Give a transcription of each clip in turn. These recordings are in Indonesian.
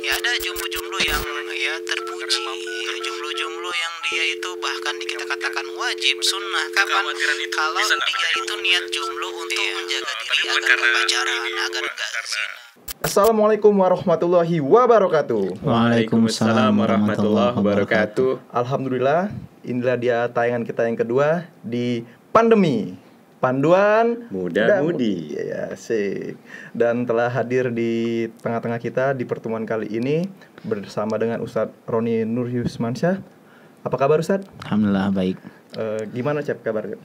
Ya ada jomblo-jomblo yang ya terpuji, ya, jomblo-jomblo yang dia itu bahkan kita katakan wajib sunnah. Kapan? Kalau dia itu niat jomblo untuk menjaga diri agar nggak pacaran, agar nggak zina. Assalamualaikum warahmatullahi wabarakatuh. Waalaikumsalam warahmatullahi wabarakatuh. Alhamdulillah, inilah dia tayangan kita yang kedua di pandemi. Panduan Muda-mudi. Ya, asik. Dan telah hadir di tengah-tengah kita di pertemuan kali ini bersama dengan Ustadz Roni Nurhusmansyah. Apa kabar Ustadz? Alhamdulillah baik. Gimana Cep kabar?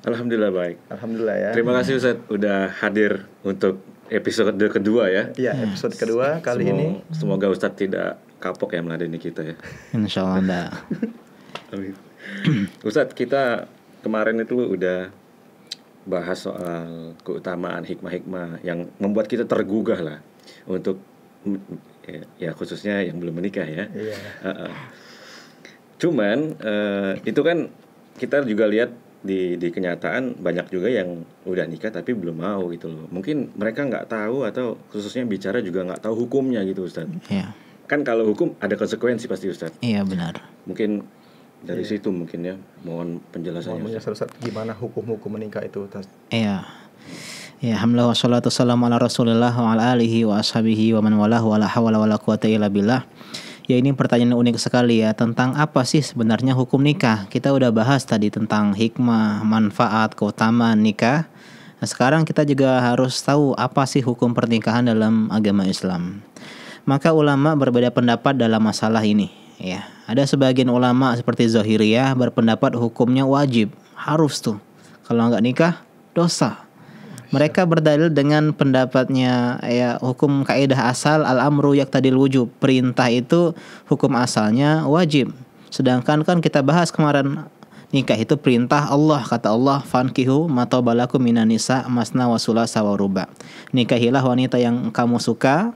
Alhamdulillah baik. Alhamdulillah ya. Terima kasih Ustadz udah hadir untuk episode kedua ya. Iya, episode kedua kali ini. Semoga Ustadz tidak kapok ya meladeni kita ya. Insyaallah enggak. Amin. Ustadz, kita kemarin itu udah bahas soal keutamaan hikmah-hikmah yang membuat kita tergugah lah untuk ya khususnya yang belum menikah ya. Iya. Cuman itu kan kita juga lihat di kenyataan banyak juga yang udah nikah tapi belum mau gitu loh. Mungkin mereka nggak tahu atau khususnya bicara juga nggak tahu hukumnya gitu Ustaz. Iya. Kan kalau hukum ada konsekuensi pasti Ustaz. Iya benar. Mungkin dari situ mungkin ya, mohon penjelasannya. Mohon penjelasan Ustaz, gimana hukum-hukum menikah itu Ustaz? Iya. Ya, alhamdulillah wassalatu wassalamu ala Rasulillah wa ala alihi wa ashabihi wa man walah wa la hawla wa la quwata illa billah. Ya, ini pertanyaan unik sekali ya, tentang apa sih sebenarnya hukum nikah. Kita udah bahas tadi tentang hikmah, manfaat, keutamaan nikah. Nah, sekarang kita juga harus tahu apa sih hukum pernikahan dalam agama Islam. Maka ulama berbeda pendapat dalam masalah ini. Ya, ada sebagian ulama seperti Zahiriyah berpendapat hukumnya wajib, harus tuh. Kalau nggak nikah, dosa. Mereka berdalil dengan pendapatnya ya, hukum kaidah asal al-amru yaqtadil wujub. Perintah itu hukum asalnya wajib. Sedangkan kan kita bahas kemarin, nikah itu perintah Allah, kata Allah, fankihu ma tabalakum minan nisa masna wa sulasa wa ruba. Nikahilah wanita yang kamu suka,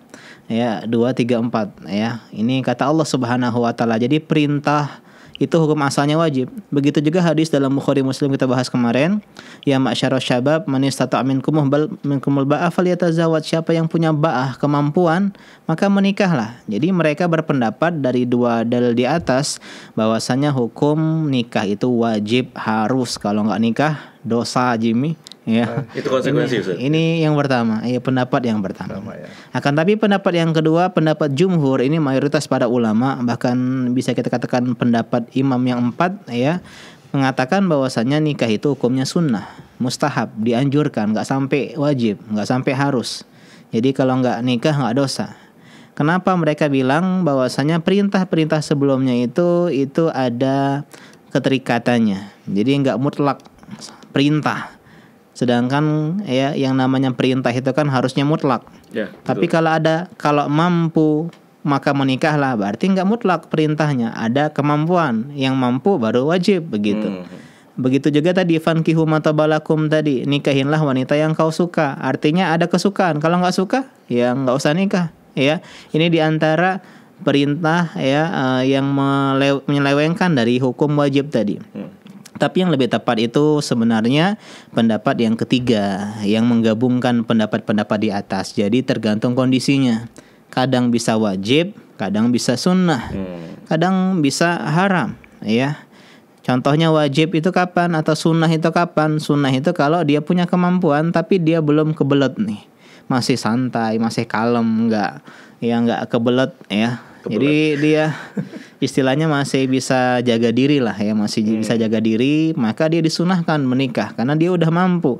ya 2, 3, 4 ya. Ini kata Allah Subhanahu wa taala. Jadi perintah itu hukum asalnya wajib. Begitu juga hadis dalam Bukhari Muslim kita bahas kemarin, ya ma'syarasy syabab man istata'a minkumul ba'ah falyatazawwaj. Siapa yang punya ba'ah, kemampuan, maka menikahlah. Jadi mereka berpendapat dari dua dalil di atas bahwasanya hukum nikah itu wajib, harus. Kalau enggak nikah dosa, Jimmy. Ya. Itu konsekuensi Ustaz. Ini yang pertama, ya pendapat yang pertama. Ya. Akan tapi pendapat yang kedua, pendapat jumhur, ini mayoritas para ulama, bahkan bisa kita katakan pendapat imam yang 4 ya, mengatakan bahwasannya nikah itu hukumnya sunnah, mustahab, dianjurkan, enggak sampai wajib, enggak sampai harus. Jadi kalau enggak nikah enggak dosa. Kenapa mereka bilang bahwasanya perintah-perintah sebelumnya itu ada keterikatannya. Jadi enggak mutlak perintah. Sedangkan ya yang namanya perintah itu kan harusnya mutlak. Ya, tapi kalau mampu maka menikahlah, berarti enggak mutlak perintahnya, ada kemampuan, yang mampu baru wajib begitu. Begitu juga tadi fankihu ma tabalakum tadi, nikahinlah wanita yang kau suka. Artinya ada kesukaan. Kalau enggak suka ya enggak usah nikah ya. Ini diantara perintah ya yang menyelewengkan dari hukum wajib tadi. Tapi yang lebih tepat itu sebenarnya pendapat yang ketiga, yang menggabungkan pendapat-pendapat di atas. Jadi tergantung kondisinya. Kadang bisa wajib, kadang bisa sunnah, kadang bisa haram ya. Contohnya wajib itu kapan atau sunnah itu kapan? Sunnah itu kalau dia punya kemampuan tapi dia belum kebelet nih. Masih santai, masih kalem, enggak kebelet ya. Jadi dia istilahnya masih bisa jaga diri lah ya, masih bisa jaga diri, maka dia disunahkan menikah karena dia udah mampu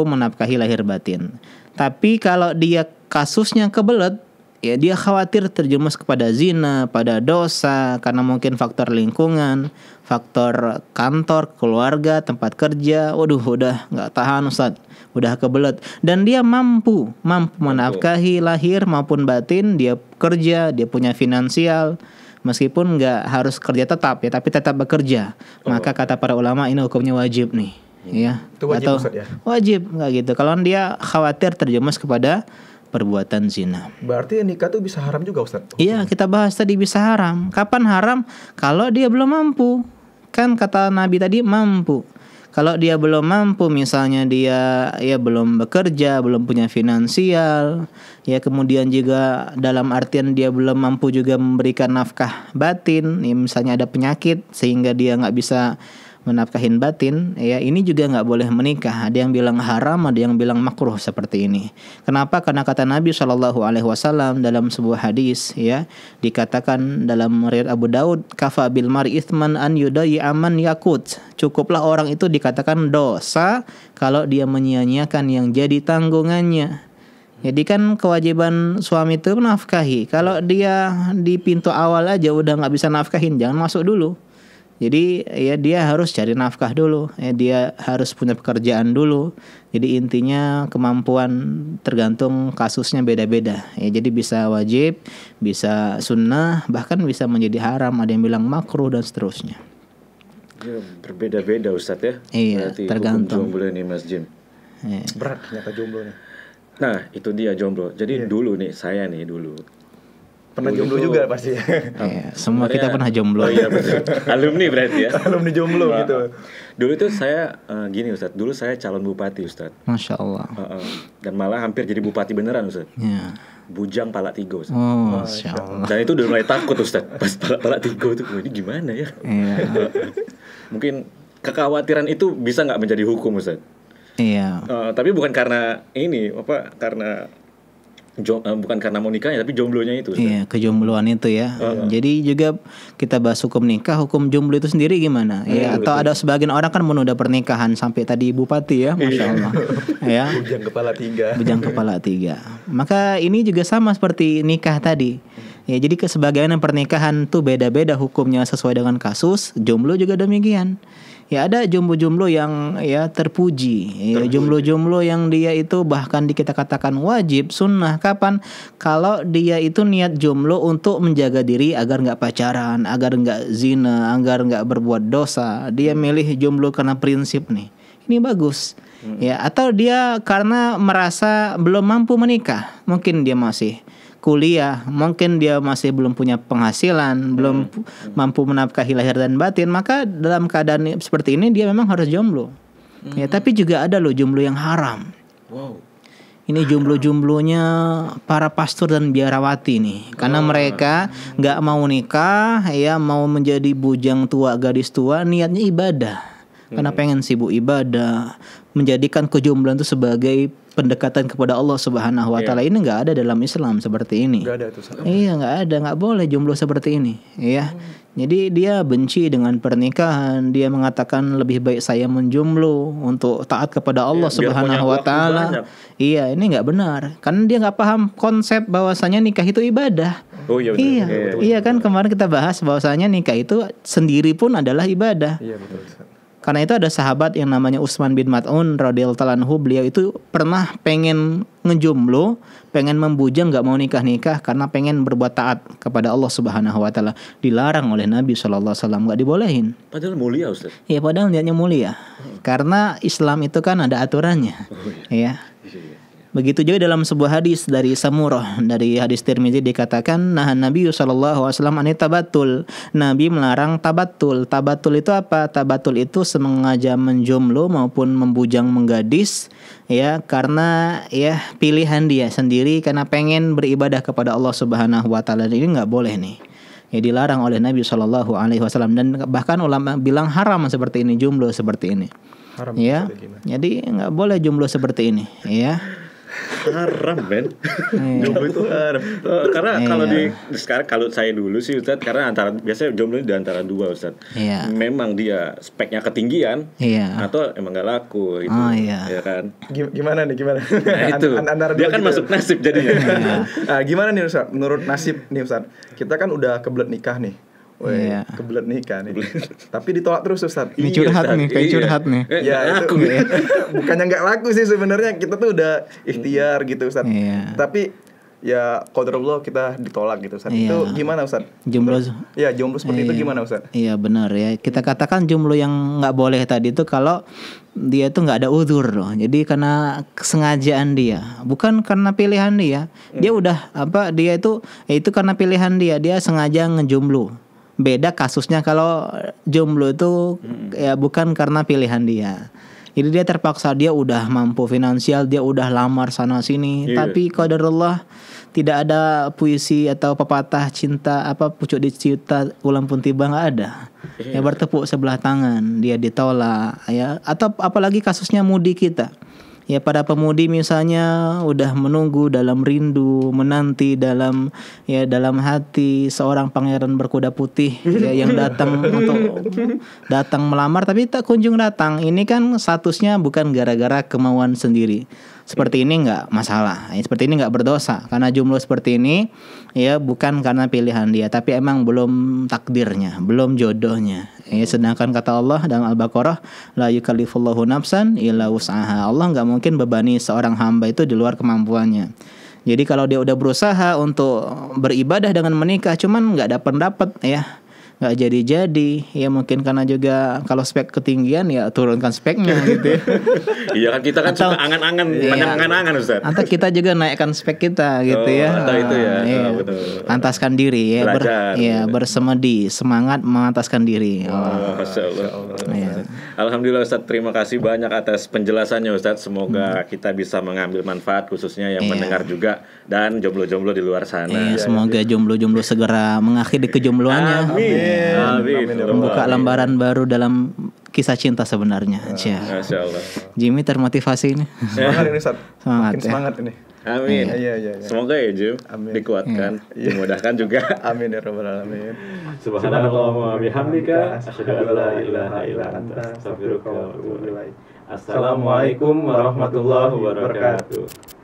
menafkahi lahir batin. Tapi kalau dia kasusnya kebelet, ya dia khawatir terjerumus kepada zina, pada dosa, karena mungkin faktor lingkungan, faktor kantor, keluarga, tempat kerja. Waduh, udah nggak tahan Ustaz, udah kebelet. Dan dia mampu menafkahi lahir maupun batin. Dia kerja, dia punya finansial, meskipun nggak harus kerja tetap ya, tapi tetap bekerja. Maka kata para ulama ini hukumnya wajib nih, ya. Itu wajib atau Ustaz ya? Wajib nggak gitu. Kalau dia khawatir terjerumus kepada perbuatan zina. Berarti nikah tuh bisa haram juga Ustaz? Iya, kita bahas tadi bisa haram. Kapan haram? Kalau dia belum mampu. Kan kata Nabi tadi mampu. Kalau dia belum mampu, misalnya dia ya belum bekerja, belum punya finansial, ya kemudian juga dalam artian dia belum mampu juga memberikan nafkah batin, ya misalnya ada penyakit sehingga dia nggak bisa menafkahin batin, ya ini juga nggak boleh menikah. Ada yang bilang haram, ada yang bilang makruh seperti ini. Kenapa? Karena kata Nabi SAW dalam sebuah hadis, ya dikatakan dalam riwayat Abu Daud, kafa bil mar'i itsman an yudayi aman yakut. Cukuplah orang itu dikatakan dosa kalau dia menyia-nyiakan yang jadi tanggungannya. Jadi kan kewajiban suami itu menafkahi. Kalau dia di pintu awal aja udah nggak bisa nafkahin, jangan masuk dulu. Jadi ya dia harus cari nafkah dulu, ya dia harus punya pekerjaan dulu. Jadi intinya kemampuan tergantung kasusnya beda-beda. Ya jadi bisa wajib, bisa sunnah, bahkan bisa menjadi haram. Ada yang bilang makruh dan seterusnya. Ya, berbeda-beda Ustadz ya. Iya, berarti tergantung. hukum jomblo ini Mas Jim. Ya. Berat ternyata jomblo nih. Nah itu dia jomblo. Jadi dulu nih saya nih dulu Pernah jomblo juga pasti. Ya, semua kita pernah jomblo. Oh iya betul. Alumni berarti ya. Alumni jomblo gitu. Dulu tuh saya gini Ustadz. Dulu saya calon bupati Ustadz. Masya Allah. Dan malah hampir jadi bupati beneran Ustadz. Ya. Bujang Palak Tigo Ustadz. Oh, Masya Allah. Dan itu udah mulai takut Ustadz. Pas Palak Tigo tuh, ini gimana ya? Iya. Mungkin kekhawatiran itu bisa nggak menjadi hukum Ustadz. Iya. Tapi bukan karena ini karena bukan karena mau nikahnya, tapi jomblonya itu Ustaz. Iya, kejombloan itu ya. Jadi juga kita bahas hukum nikah, hukum jomblo itu sendiri gimana? Ya, atau ada sebagian orang kan menunda pernikahan sampai tadi bupati ya, Masya Allah. Ya. Bujang kepala 3. Bujang kepala 3. Maka ini juga sama seperti nikah tadi. Ya, jadi kesebagian pernikahan tuh beda-beda hukumnya sesuai dengan kasus. Jomblo juga demikian. Ya ada jomblo-jomblo yang ya terpuji. Ya, jomblo-jomblo yang dia itu bahkan kita katakan wajib sunnah. Kapan? Kalau dia itu niat jomblo untuk menjaga diri agar nggak pacaran, agar nggak zina, agar nggak berbuat dosa. Dia milih jomblo karena prinsip nih. Ini bagus. Ya, atau dia karena merasa belum mampu menikah. Mungkin dia masih kuliah, mungkin dia masih belum punya penghasilan, belum mampu menafkahi lahir dan batin, maka dalam keadaan seperti ini dia memang harus jomblo. Ya, tapi juga ada loh jomblo yang haram. Wow. Ini jomblo-jomblonya para pastor dan biarawati nih, karena mereka nggak mau nikah, ya mau menjadi bujang tua, gadis tua, niatnya ibadah, karena pengen sibuk ibadah, menjadikan kejombloan itu sebagai pendekatan kepada Allah Subhanahu wa taala. Ini enggak ada dalam Islam seperti ini. Enggak ada tuh. Iya, enggak ada, enggak boleh jomblo seperti ini, ya. Jadi dia benci dengan pernikahan, dia mengatakan lebih baik saya menjomblo untuk taat kepada Allah Subhanahu wa taala. Iya, ini enggak benar. Karena dia enggak paham konsep bahwasanya nikah itu ibadah. Oh iya betul. Iya kan kemarin kita bahas bahwasanya nikah itu sendiri pun adalah ibadah. Iya betul. Karena itu ada sahabat yang namanya Utsman bin Mat'un radhiyallahu anhu, beliau itu pernah pengen ngejomblo, pengen membujang, nggak mau nikah karena pengen berbuat taat kepada Allah Subhanahu wa taala. Dilarang oleh Nabi sallallahu alaihi wasallam, nggak dibolehin. Padahal mulia Ustaz. Iya, padahal niatnya mulia. Karena Islam itu kan ada aturannya. Iya. Begitu juga dalam sebuah hadis dari Samurah, dari hadis Tirmizi dikatakan nah Nabi sallallahu alaihi wasallam ani tabattul. Nabi melarang tabattul. Tabattul itu apa? Tabattul itu sengaja menjomblo maupun membujang menggadis, ya, karena ya pilihan dia sendiri karena pengen beribadah kepada Allah Subhanahu wa taala. Ini enggak boleh nih. Ya dilarang oleh Nabi sallallahu alaihi wasallam, dan bahkan ulama bilang haram seperti ini, jomblo seperti ini. Haram ya. Jadi enggak boleh jomblo seperti ini, ya. Haram men. Jomblo itu haram. Karena kalau sekarang kalau saya dulu sih Ustaz, karena biasanya jomblo di antara dua Ustaz. Memang dia speknya ketinggian, atau emang gak laku gitu. Ya kan. Gimana nih Nah, itu. Dia kan masuk nasib jadinya. Nah, gimana nih Ustaz? Menurut nasib nih Ustaz. Kita kan udah kebelet nikah nih. Kebelet nikah nih. Tapi ditolak terus Ustaz. Ini curhat nih, kayak curhat nih. Ya itu. Bukannya nggak laku sih sebenarnya, kita tuh udah ikhtiar gitu Ustaz. Tapi ya qadarullah kita ditolak gitu Ustaz. Itu gimana Ustaz? Jomblo. Ya, jomblo seperti itu gimana Ustaz? Iya benar ya. Kita katakan jomblo yang nggak boleh tadi itu kalau dia tuh nggak ada uzur loh. Jadi karena kesengajaan dia, bukan karena pilihan dia. Dia udah dia itu karena pilihan dia sengaja ngejomblo. Beda kasusnya kalau jomblo itu ya bukan karena pilihan dia. Jadi dia terpaksa, dia udah mampu finansial, dia udah lamar sana sini, tapi qadarullah tidak ada puisi atau pepatah cinta apa pucuk dicinta ulang pun tiba, nggak ada. Ya bertepuk sebelah tangan, dia ditolak ya. Atau apalagi kasusnya mudi kita. Ya para pemudi misalnya udah menunggu dalam rindu, menanti dalam hati seorang pangeran berkuda putih ya, yang datang untuk datang melamar tapi tak kunjung datang. Ini kan statusnya bukan gara-gara kemauan sendiri. Seperti ini nggak masalah, seperti ini nggak berdosa karena jomblo seperti ini ya bukan karena pilihan dia, tapi emang belum takdirnya, belum jodohnya. Ya, sedangkan kata Allah dalam Al-Baqarah, la yukallifullahu nafsan illa wus'aha. Allah nggak mungkin bebani seorang hamba itu di luar kemampuannya. Jadi kalau dia udah berusaha untuk beribadah dengan menikah, cuman nggak dapat ya. Nggak jadi ya mungkin karena juga kalau spek ketinggian ya turunkan speknya gitu ya. Iya kan kita kan suka angan-angan, banyak angan-angan Ustaz. Atau kita juga naikkan spek kita gitu ya. Atau itu ya. Iya. Betul. Pantaskan diri ya, bersemedi, semangat memantaskan diri. Masya Allah. Ya. Alhamdulillah Ustaz, terima kasih banyak atas penjelasannya Ustaz. Semoga kita bisa mengambil manfaat khususnya yang mendengar juga dan jomblo-jomblo di luar sana. Semoga jomblo-jomblo segera mengakhiri kejombloannya. Amin. Membuka lembaran baru dalam kisah cinta sebenarnya. Masya Allah. Jimmy termotivasi ini. Semangat ini Ustaz. Semangat ini. Amin. Iya. Semoga ya Jim dikuatkan, dimudahkan juga. Amin ya rabbal alamin. Subhanallah wa bihamdika asyhadu an la ilaha illa anta astaghfiruka wa atubu ilaik. Assalamualaikum warahmatullahi wabarakatuh.